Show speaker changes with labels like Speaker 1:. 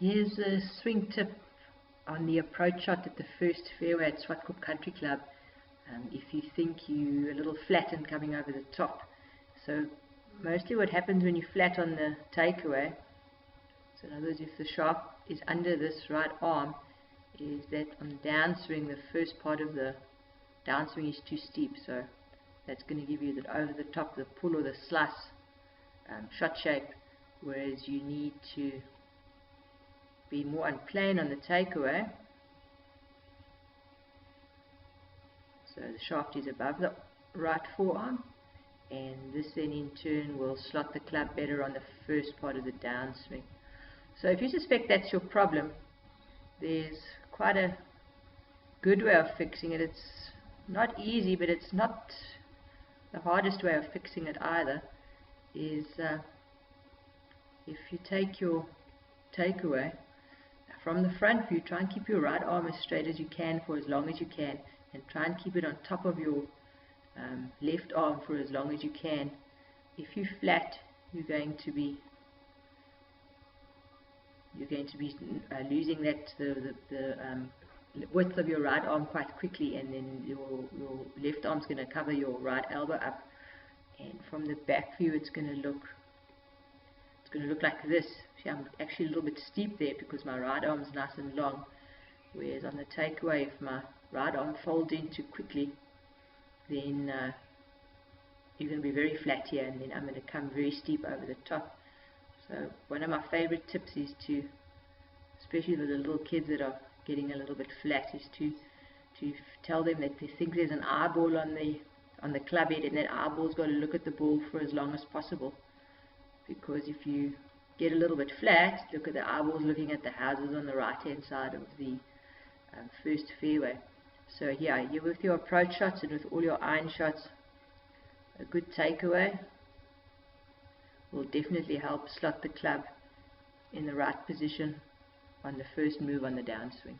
Speaker 1: Here's a swing tip on the approach shot at the first fairway at Zwartkop Country Club. If you think you're a little flattened coming over the top. So mostly what happens when you flat on the takeaway, so in other words, if the shaft is under this right arm, is that on the downswing, the first part of the downswing is too steep, so that's going to give you that over the top, the pull or the slice shot shape, whereas you need to be more on plane on the takeaway. So the shaft is above the right forearm, and this then in turn will slot the club better on the first part of the downswing. So if you suspect that's your problem, there's quite a good way of fixing it. It's not easy, but it's not the hardest way of fixing it either. Is if you take your takeaway from the front view, try and keep your right arm as straight as you can for as long as you can, and try and keep it on top of your left arm for as long as you can. If you flat, you're going to be losing that the width of your right arm quite quickly, and then your left arm's going to cover your right elbow up, and from the back view it's going to look like this. See, I'm actually a little bit steep there because my right arm is nice and long, whereas on the takeaway, if my right arm folds in too quickly, then you're going to be very flat here, and then I'm going to come very steep over the top. So one of my favorite tips is to, especially with the little kids that are getting a little bit flat, is to tell them that they think there's an eyeball on the club head, and that eyeball's got to look at the ball for as long as possible. Because if you get a little bit flat, look at the eyeballs looking at the houses on the right hand side of the first fairway. So yeah, you're with your approach shots and with all your iron shots, a good takeaway will definitely help slot the club in the right position on the first move on the downswing.